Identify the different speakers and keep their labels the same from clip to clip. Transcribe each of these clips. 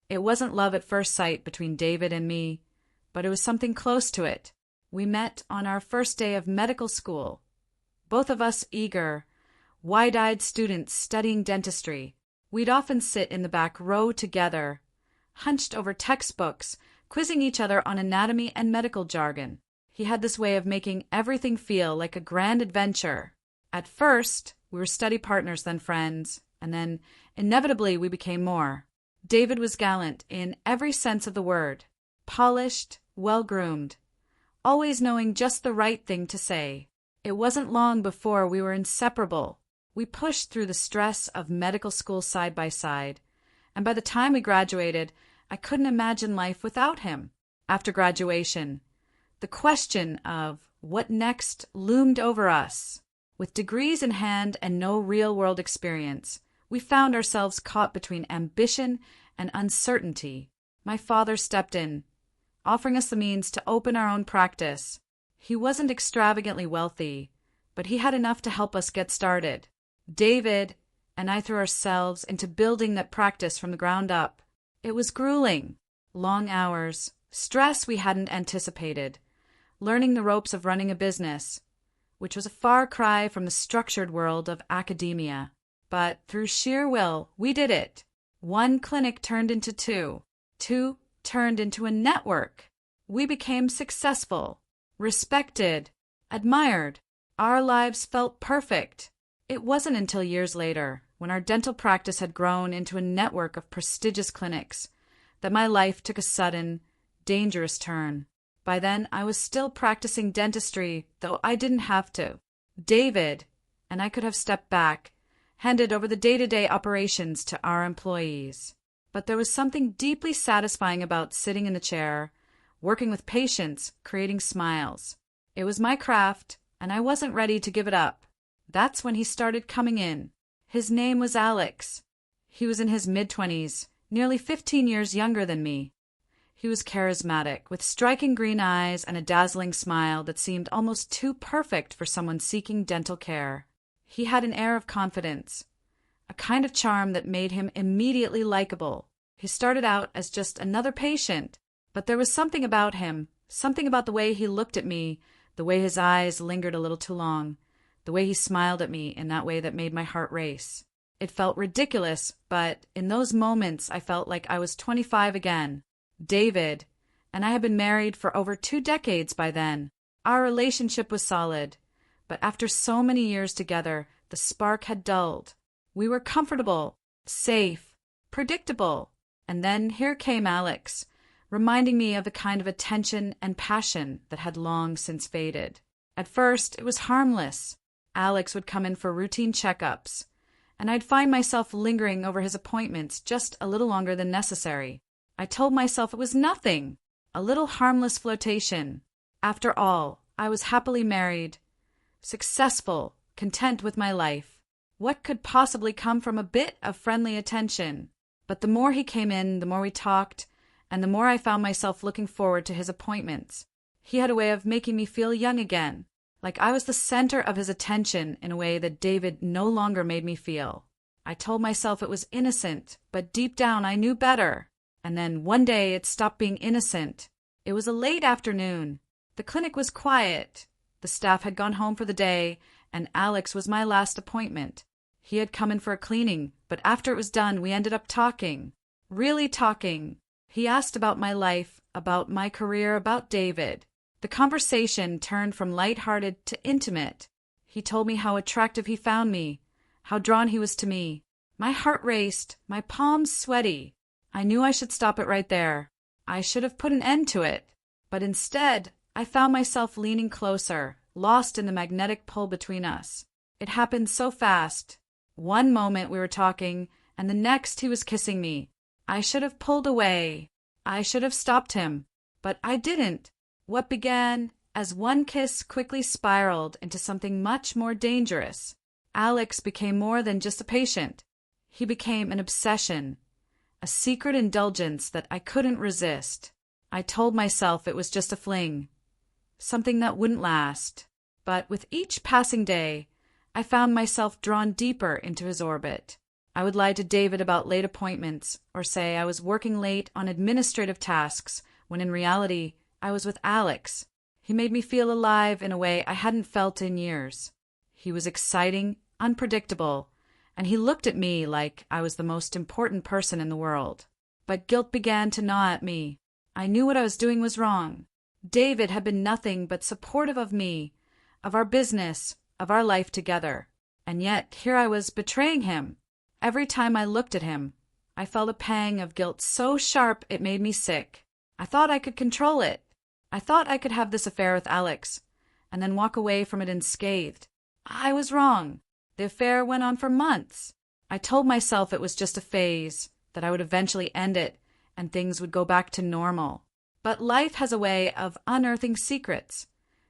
Speaker 1: It wasn't love at first sight between David and me, but it was something close to it. We met on our first day of medical school, both of us eager, wide-eyed students studying dentistry. We'd often sit in the back row together, hunched over textbooks, quizzing each other on anatomy and medical jargon. He had this way of making everything feel like a grand adventure. At first, we were study partners, then friends, and then, inevitably, we became more. David was gallant in every sense of the word, polished, well-groomed, always knowing just the right thing to say. It wasn't long before we were inseparable. We pushed through the stress of medical school side by side, and by the time we graduated, I couldn't imagine life without him. After graduation, the question of what next loomed over us. With degrees in hand and no real-world experience, we found ourselves caught between ambition and uncertainty. My father stepped in, offering us the means to open our own practice. He wasn't extravagantly wealthy, but he had enough to help us get started. David and I threw ourselves into building that practice from the ground up. It was grueling. Long hours, stress we hadn't anticipated, learning the ropes of running a business, which was a far cry from the structured world of academia. But through sheer will, we did it. One clinic turned into two. Two turned into a network. We became successful, respected, admired. Our lives felt perfect. It wasn't until years later, when our dental practice had grown into a network of prestigious clinics, that my life took a sudden, dangerous turn. By then, I was still practicing dentistry, though I didn't have to. David and I could have stepped back, handed over the day-to-day operations to our employees. But there was something deeply satisfying about sitting in the chair, working with patients, creating smiles. It was my craft, and I wasn't ready to give it up. That's when he started coming in. His name was Alex. He was in his mid-20s, nearly 15 years younger than me. He was charismatic, with striking green eyes and a dazzling smile that seemed almost too perfect for someone seeking dental care. He had an air of confidence, a kind of charm that made him immediately likable. He started out as just another patient, but there was something about him, something about the way he looked at me, the way his eyes lingered a little too long, the way he smiled at me in that way that made my heart race. It felt ridiculous, but in those moments I felt like I was 25 again. David and I had been married for over 2 decades by then. Our relationship was solid, but after so many years together, the spark had dulled. We were comfortable, safe, predictable, and then here came Alex, reminding me of the kind of attention and passion that had long since faded. At first, it was harmless. Alex would come in for routine checkups, and I'd find myself lingering over his appointments just a little longer than necessary. I told myself it was nothing, a little harmless flirtation. After all, I was happily married, successful, content with my life. What could possibly come from a bit of friendly attention? But the more he came in, the more we talked, and the more I found myself looking forward to his appointments. He had a way of making me feel young again, like I was the center of his attention in a way that David no longer made me feel. I told myself it was innocent, but deep down I knew better. And then one day it stopped being innocent. It was a late afternoon. The clinic was quiet. The staff had gone home for the day, and Alex was my last appointment. He had come in for a cleaning, but after it was done, we ended up talking. Really talking. He asked about my life, about my career, about David. The conversation turned from light-hearted to intimate. He told me how attractive he found me, how drawn he was to me. My heart raced, my palms sweaty. I knew I should stop it right there. I should have put an end to it. But instead, I found myself leaning closer, lost in the magnetic pull between us. It happened so fast. One moment we were talking, and the next he was kissing me. I should have pulled away. I should have stopped him. But I didn't. What began as one kiss quickly spiraled into something much more dangerous. Alex became more than just a patient. He became an obsession, a secret indulgence that I couldn't resist. I told myself it was just a fling, something that wouldn't last. But with each passing day, I found myself drawn deeper into his orbit. I would lie to David about late appointments, or say I was working late on administrative tasks, when in reality, I was with Alex. He made me feel alive in a way I hadn't felt in years. He was exciting, unpredictable, and he looked at me like I was the most important person in the world. But guilt began to gnaw at me. I knew what I was doing was wrong. David had been nothing but supportive of me, of our business, of our life together. And yet here I was betraying him. Every time I looked at him, I felt a pang of guilt so sharp it made me sick. I thought I could control it. I thought I could have this affair with Alex, and then walk away from it unscathed. I was wrong. The affair went on for months. I told myself it was just a phase, that I would eventually end it, and things would go back to normal. But life has a way of unearthing secrets,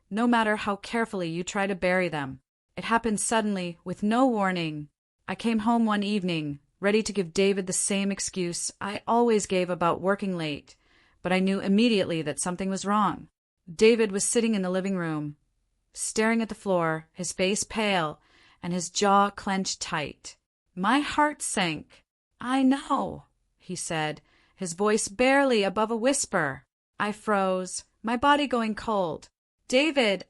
Speaker 1: no matter how carefully you try to bury them. It happened suddenly, with no warning. I came home one evening, ready to give David the same excuse I always gave about working late, but I knew immediately that something was wrong. David was sitting in the living room, staring at the floor, his face pale, and his jaw clenched tight. My heart sank. "I know," he said, his voice barely above a whisper. I froze, my body going cold. "David,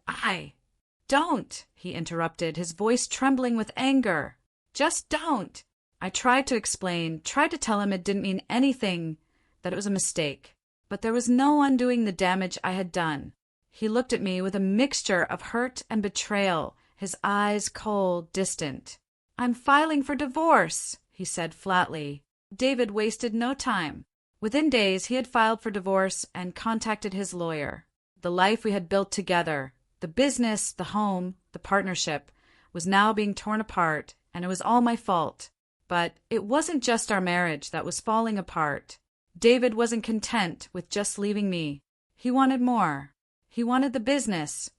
Speaker 1: Don't," he interrupted, his voice trembling with anger. "Just don't." I tried to explain, tried to tell him it didn't mean anything, that it was a mistake. But there was no undoing the damage I had done. He looked at me with a mixture of hurt and betrayal, his eyes cold, distant. "I'm filing for divorce," he said flatly. David wasted no time. Within days, he had filed for divorce and contacted his lawyer. The life we had built together, the business, the home, the partnership, was now being torn apart, and it was all my fault. But it wasn't just our marriage that was falling apart. David wasn't content with just leaving me. He wanted more. He wanted the business.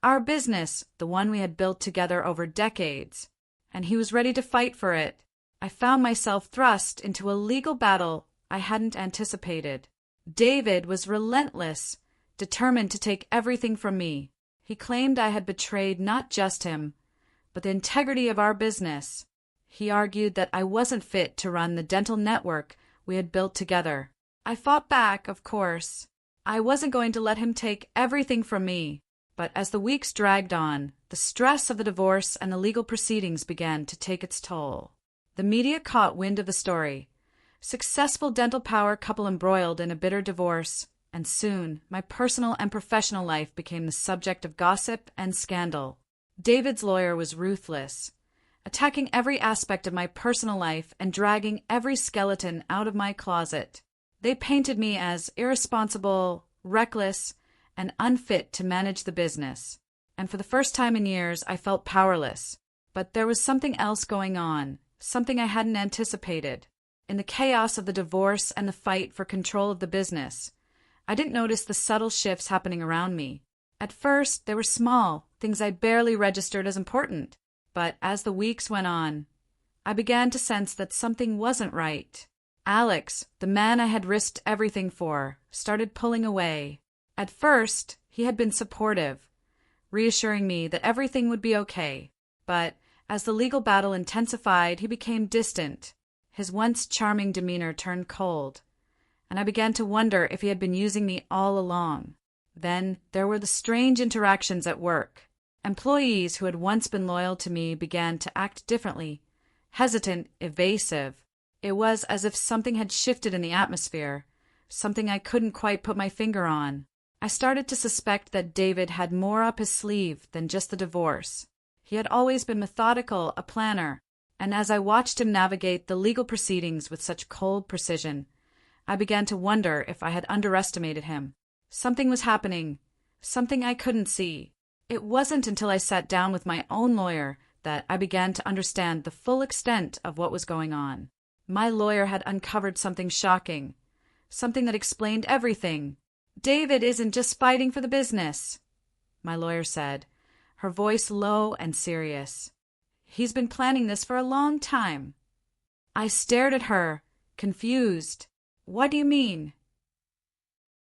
Speaker 1: Our business, the one we had built together over decades. And he was ready to fight for it. I found myself thrust into a legal battle I hadn't anticipated. David was relentless, determined to take everything from me. He claimed I had betrayed not just him, but the integrity of our business. He argued that I wasn't fit to run the dental network we had built together. I fought back, of course. I wasn't going to let him take everything from me. But as the weeks dragged on, the stress of the divorce and the legal proceedings began to take its toll. The media caught wind of the story. Successful dental power couple embroiled in a bitter divorce, and soon my personal and professional life became the subject of gossip and scandal. David's lawyer was ruthless, attacking every aspect of my personal life and dragging every skeleton out of my closet. They painted me as irresponsible, reckless, and unfit to manage the business. And for the first time in years, I felt powerless. But there was something else going on, something I hadn't anticipated. In the chaos of the divorce and the fight for control of the business, I didn't notice the subtle shifts happening around me. At first, they were small, things I barely registered as important. But as the weeks went on, I began to sense that something wasn't right. Alex, the man I had risked everything for, started pulling away. At first, he had been supportive, reassuring me that everything would be okay. But as the legal battle intensified, he became distant. His once charming demeanor turned cold, and I began to wonder if he had been using me all along. Then there were the strange interactions at work. Employees who had once been loyal to me began to act differently, hesitant, evasive. It was as if something had shifted in the atmosphere, something I couldn't quite put my finger on. I started to suspect that David had more up his sleeve than just the divorce. He had always been methodical, a planner, and as I watched him navigate the legal proceedings with such cold precision, I began to wonder if I had underestimated him. Something was happening, something I couldn't see. It wasn't until I sat down with my own lawyer that I began to understand the full extent of what was going on. My lawyer had uncovered something shocking, something that explained everything. "David isn't just fighting for the business," my lawyer said, her voice low and serious. "He's been planning this for a long time." I stared at her, confused. "What do you mean?"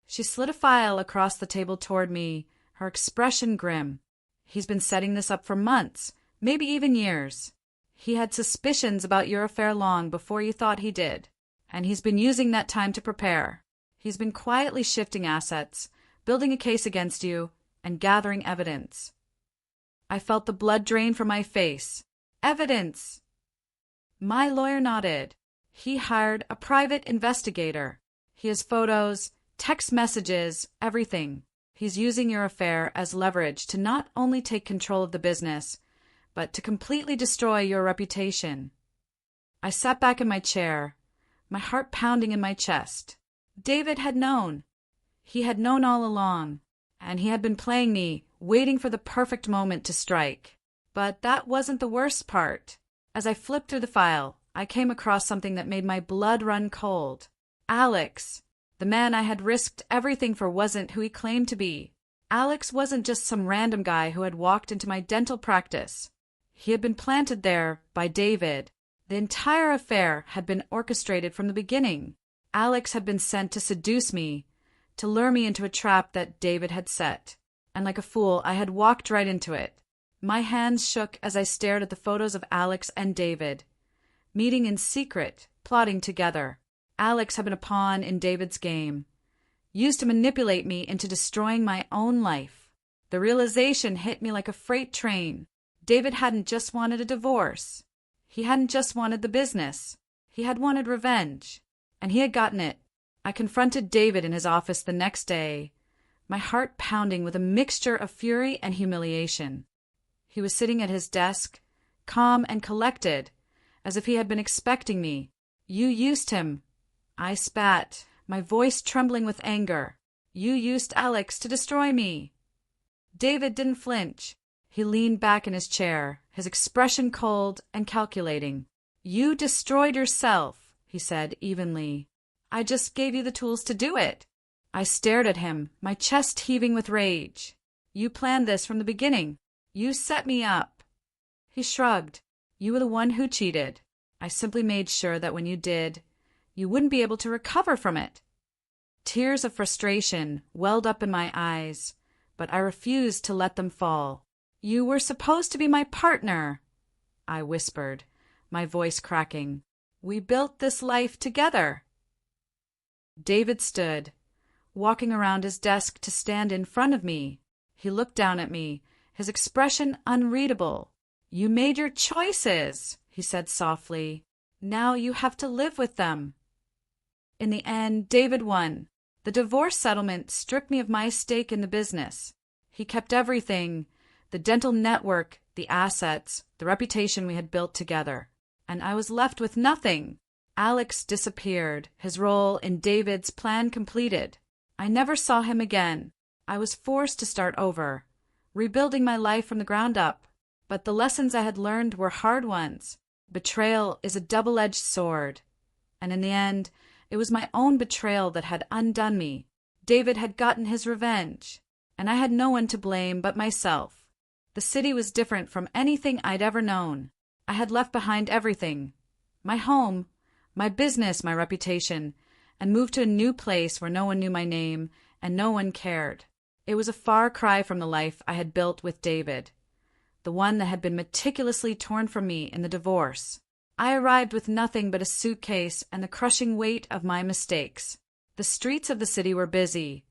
Speaker 1: She slid a file across the table toward me, her expression grim. "He's been setting this up for months, maybe even years. He had suspicions about your affair long before you thought he did, and he's been using that time to prepare. He's been quietly shifting assets, building a case against you, and gathering evidence. I felt the blood drain from my face. Evidence! My lawyer nodded. He hired a private investigator. He has photos, text messages, everything. He's using your affair as leverage to not only take control of the business, but to completely destroy your reputation. I sat back in my chair, my heart pounding in my chest. David had known. He had known all along, and he had been playing me, waiting for the perfect moment to strike. But that wasn't the worst part. As I flipped through the file, I came across something that made my blood run cold. Alex, the man I had risked everything for, wasn't who he claimed to be. Alex wasn't just some random guy who had walked into my dental practice. He had been planted there by David. The entire affair had been orchestrated from the beginning. Alex had been sent to seduce me, to lure me into a trap that David had set. And like a fool, I had walked right into it. My hands shook as I stared at the photos of Alex and David, meeting in secret, plotting together. Alex had been a pawn in David's game, used to manipulate me into destroying my own life. The realization hit me like a freight train. David hadn't just wanted a divorce. He hadn't just wanted the business. He had wanted revenge. And he had gotten it. I confronted David in his office the next day, my heart pounding with a mixture of fury and humiliation. He was sitting at his desk, calm and collected, as if he had been expecting me. You used him. I spat, my voice trembling with anger. You used Alex to destroy me. David didn't flinch. He leaned back in his chair, his expression cold and calculating. You destroyed yourself, he said evenly. I just gave you the tools to do it. I stared at him, my chest heaving with rage. You planned this from the beginning. You set me up. He shrugged. You were the one who cheated. I simply made sure that when you did, you wouldn't be able to recover from it. Tears of frustration welled up in my eyes, but I refused to let them fall. You were supposed to be my partner, I whispered, my voice cracking. We built this life together. David stood, walking around his desk to stand in front of me. He looked down at me, his expression unreadable. You made your choices, he said softly. Now you have to live with them. In the end, David won. The divorce settlement stripped me of my stake in the business. He kept everything, the dental network, the assets, the reputation we had built together. And I was left with nothing. Alex disappeared, his role in David's plan completed. I never saw him again. I was forced to start over, rebuilding my life from the ground up. But the lessons I had learned were hard ones. Betrayal is a double-edged sword. And in the end, it was my own betrayal that had undone me. David had gotten his revenge, and I had no one to blame but myself. The city was different from anything I'd ever known. I had left behind everything. My home, my business, my reputation, and moved to a new place where no one knew my name and no one cared. It was a far cry from the life I had built with David, the one that had been meticulously torn from me in the divorce. I arrived with nothing but a suitcase and the crushing weight of my mistakes. The streets of the city were busy,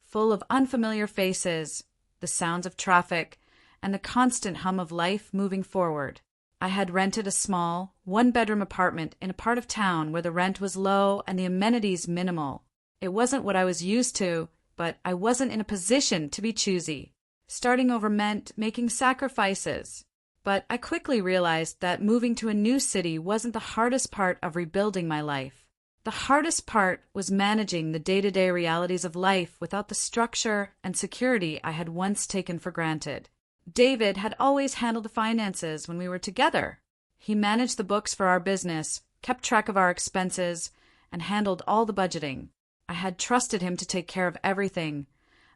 Speaker 1: full of unfamiliar faces, the sounds of traffic, and the constant hum of life moving forward. I had rented a small, one-bedroom apartment in a part of town where the rent was low and the amenities minimal. It wasn't what I was used to, but I wasn't in a position to be choosy. Starting over meant making sacrifices. But I quickly realized that moving to a new city wasn't the hardest part of rebuilding my life. The hardest part was managing the day-to-day realities of life without the structure and security I had once taken for granted. David had always handled the finances when we were together. He managed the books for our business, kept track of our expenses, and handled all the budgeting. I had trusted him to take care of everything,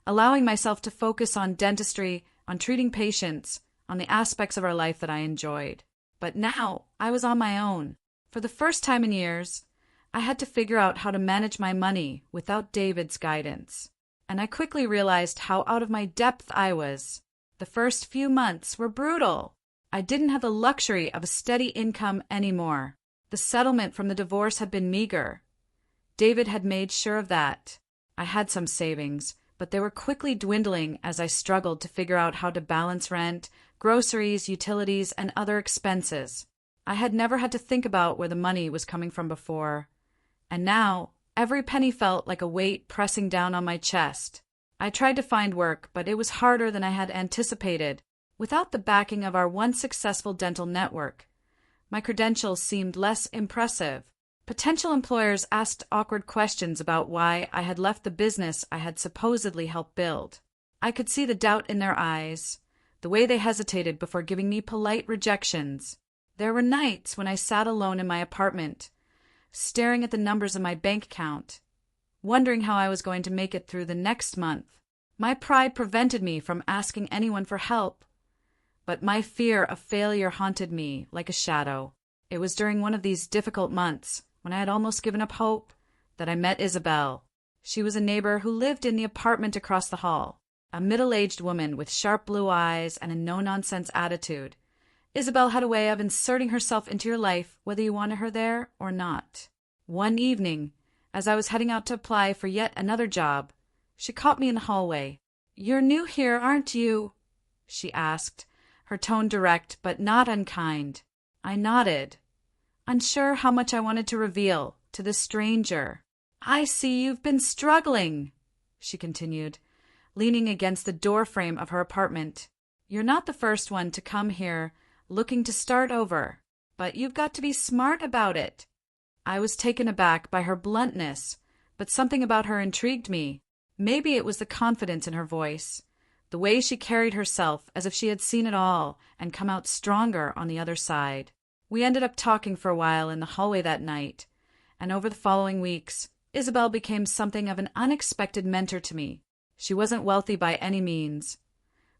Speaker 1: allowing myself to focus on dentistry, on treating patients, on the aspects of our life that I enjoyed. But now I was on my own. For the first time in years, I had to figure out how to manage my money without David's guidance. And I quickly realized how out of my depth I was. The first few months were brutal. I didn't have the luxury of a steady income anymore. The settlement from the divorce had been meager. David had made sure of that. I had some savings, but they were quickly dwindling as I struggled to figure out how to balance rent, groceries, utilities, and other expenses. I had never had to think about where the money was coming from before, and now every penny felt like a weight pressing down on my chest. I tried to find work, but it was harder than I had anticipated. Without the backing of our once successful dental network, my credentials seemed less impressive. Potential employers asked awkward questions about why I had left the business I had supposedly helped build. I could see the doubt in their eyes, the way they hesitated before giving me polite rejections. There were nights when I sat alone in my apartment, staring at the numbers of my bank account, wondering how I was going to make it through the next month. My pride prevented me from asking anyone for help, but my fear of failure haunted me like a shadow. It was during one of these difficult months, when I had almost given up hope, that I met Isabel. She was a neighbor who lived in the apartment across the hall, a middle-aged woman with sharp blue eyes and a no-nonsense attitude. Isabel had a way of inserting herself into your life whether you wanted her there or not. One evening, as I was heading out to apply for yet another job, she caught me in the hallway. "You're new here, aren't you?" she asked, her tone direct but not unkind. I nodded, unsure how much I wanted to reveal to this stranger. "I see you've been struggling," she continued, leaning against the doorframe of her apartment. "You're not the first one to come here looking to start over, but you've got to be smart about it." I was taken aback by her bluntness, but something about her intrigued me. Maybe it was the confidence in her voice, the way she carried herself as if she had seen it all and come out stronger on the other side. We ended up talking for a while in the hallway that night, and over the following weeks, Isabel became something of an unexpected mentor to me. She wasn't wealthy by any means,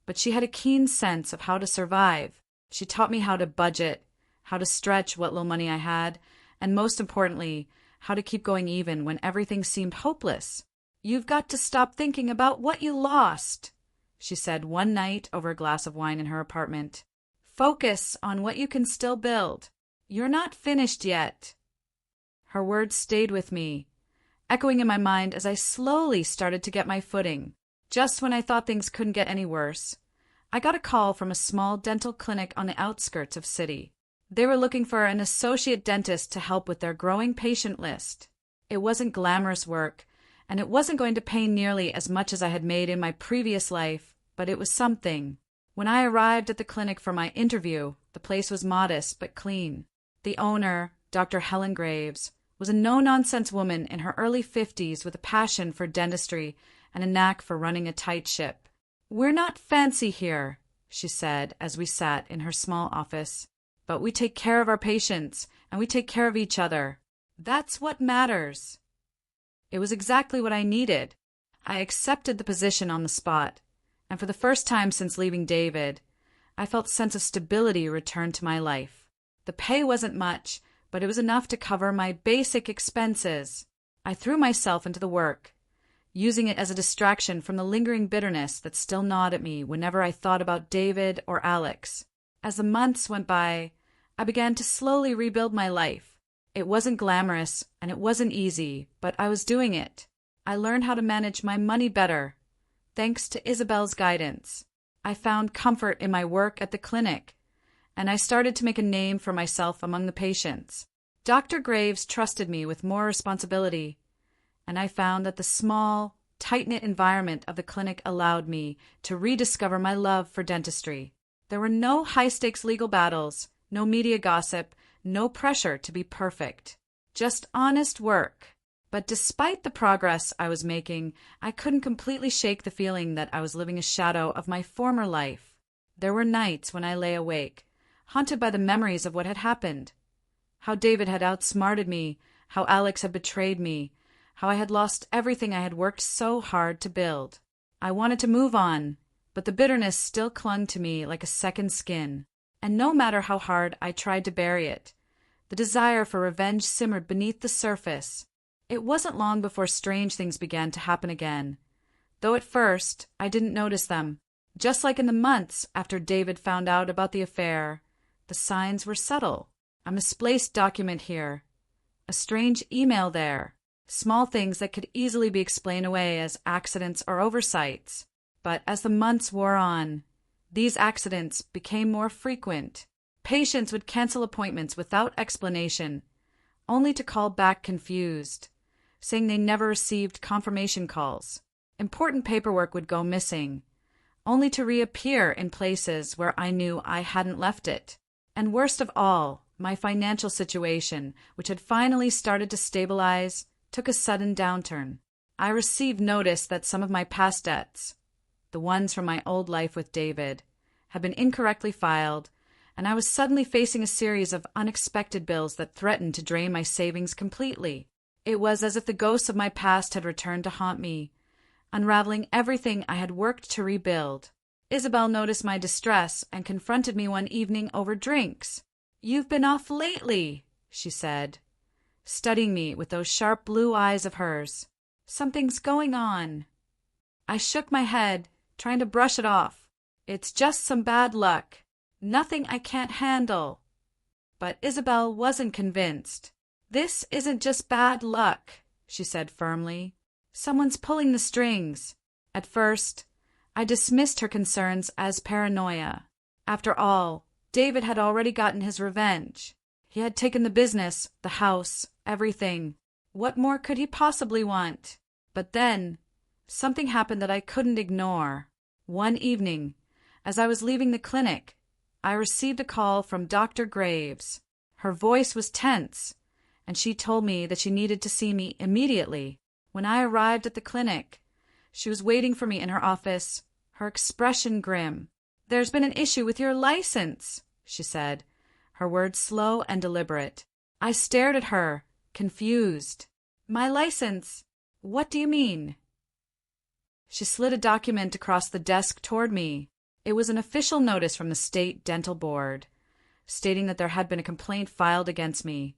Speaker 1: but she had a keen sense of how to survive. She taught me how to budget, how to stretch what little money I had, and most importantly, how to keep going even when everything seemed hopeless. "You've got to stop thinking about what you lost," she said one night over a glass of wine in her apartment. "Focus on what you can still build. You're not finished yet." Her words stayed with me, echoing in my mind as I slowly started to get my footing. Just when I thought things couldn't get any worse, I got a call from a small dental clinic on the outskirts of city. They were looking for an associate dentist to help with their growing patient list. It wasn't glamorous work, and it wasn't going to pay nearly as much as I had made in my previous life, but it was something. When I arrived at the clinic for my interview, the place was modest but clean. The owner, Dr. Helen Graves, was a no-nonsense woman in her early 50s with a passion for dentistry and a knack for running a tight ship. "We're not fancy here," she said as we sat in her small office, "but we take care of our patients and we take care of each other. That's what matters." It was exactly what I needed. I accepted the position on the spot, and for the first time since leaving David, I felt a sense of stability return to my life. The pay wasn't much, but it was enough to cover my basic expenses. I threw myself into the work, using it as a distraction from the lingering bitterness that still gnawed at me whenever I thought about David or Alex. As the months went by, I began to slowly rebuild my life. It wasn't glamorous, and it wasn't easy, but I was doing it. I learned how to manage my money better, thanks to Isabel's guidance. I found comfort in my work at the clinic, and I started to make a name for myself among the patients. Dr. Graves trusted me with more responsibility, and I found that the small, tight-knit environment of the clinic allowed me to rediscover my love for dentistry. There were no high-stakes legal battles, no media gossip, no pressure to be perfect. Just honest work. But despite the progress I was making, I couldn't completely shake the feeling that I was living a shadow of my former life. There were nights when I lay awake, haunted by the memories of what had happened. How David had outsmarted me, how Alex had betrayed me, how I had lost everything I had worked so hard to build. I wanted to move on, but the bitterness still clung to me like a second skin. And no matter how hard I tried to bury it, the desire for revenge simmered beneath the surface. It wasn't long before strange things began to happen again, though at first I didn't notice them. Just like in the months after David found out about the affair, the signs were subtle. A misplaced document here, a strange email there, small things that could easily be explained away as accidents or oversights. But as the months wore on, these accidents became more frequent. Patients would cancel appointments without explanation, only to call back confused, saying they never received confirmation calls. Important paperwork would go missing, only to reappear in places where I knew I hadn't left it. And worst of all, my financial situation, which had finally started to stabilize, took a sudden downturn. I received notice that some of my past debts, the ones from my old life with David, had been incorrectly filed, and I was suddenly facing a series of unexpected bills that threatened to drain my savings completely. It was as if the ghosts of my past had returned to haunt me, unraveling everything I had worked to rebuild. Isabel noticed my distress and confronted me one evening over drinks. "You've been off lately," she said, studying me with those sharp blue eyes of hers. "Something's going on." I shook my head, trying to brush it off. "It's just some bad luck. Nothing I can't handle." But Isabel wasn't convinced. "This isn't just bad luck," she said firmly. "Someone's pulling the strings." At first, I dismissed her concerns as paranoia. After all, David had already gotten his revenge. He had taken the business, the house, everything. What more could he possibly want? But then, something happened that I couldn't ignore. One evening, as I was leaving the clinic, I received a call from Dr. Graves. Her voice was tense, and she told me that she needed to see me immediately. When I arrived at the clinic, she was waiting for me in her office, her expression grim. "There's been an issue with your license," she said, her words slow and deliberate. I stared at her, confused. "My license? What do you mean?" She slid a document across the desk toward me. It was an official notice from the State Dental Board, stating that there had been a complaint filed against me,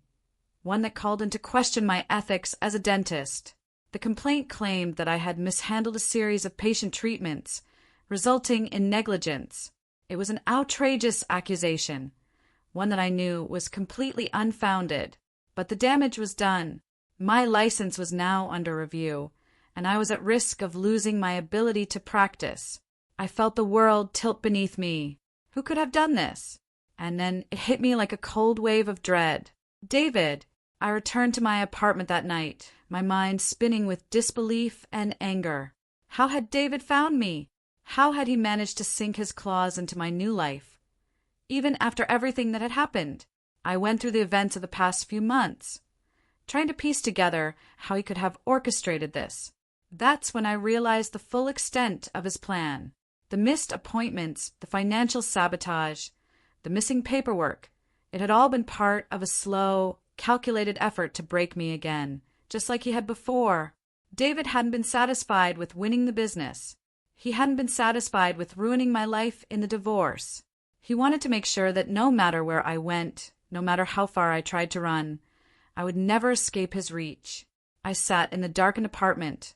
Speaker 1: one that called into question my ethics as a dentist. The complaint claimed that I had mishandled a series of patient treatments, resulting in negligence. It was an outrageous accusation, one that I knew was completely unfounded. But the damage was done. My license was now under review, and I was at risk of losing my ability to practice. I felt the world tilt beneath me. Who could have done this? And then it hit me like a cold wave of dread. David! I returned to my apartment that night, my mind spinning with disbelief and anger. How had David found me? How had he managed to sink his claws into my new life? Even after everything that had happened, I went through the events of the past few months, trying to piece together how he could have orchestrated this. That's when I realized the full extent of his plan. The missed appointments, the financial sabotage, the missing paperwork. It had all been part of a slow, calculated effort to break me again, just like he had before. David hadn't been satisfied with winning the business. He hadn't been satisfied with ruining my life in the divorce. He wanted to make sure that no matter where I went, no matter how far I tried to run, I would never escape his reach. I sat in the darkened apartment,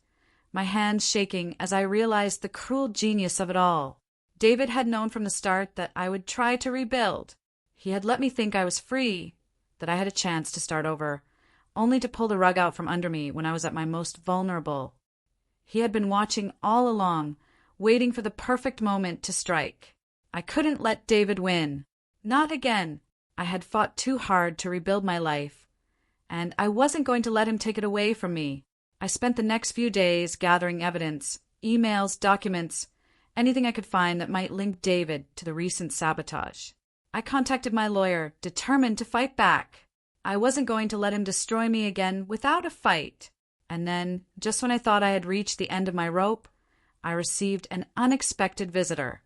Speaker 1: my hands shaking as I realized the cruel genius of it all. David had known from the start that I would try to rebuild. He had let me think I was free, that I had a chance to start over, only to pull the rug out from under me when I was at my most vulnerable. He had been watching all along, waiting for the perfect moment to strike. I couldn't let David win. Not again. I had fought too hard to rebuild my life, and I wasn't going to let him take it away from me. I spent the next few days gathering evidence, emails, documents, anything I could find that might link David to the recent sabotage. I contacted my lawyer, determined to fight back. I wasn't going to let him destroy me again without a fight. And then, just when I thought I had reached the end of my rope, I received an unexpected visitor.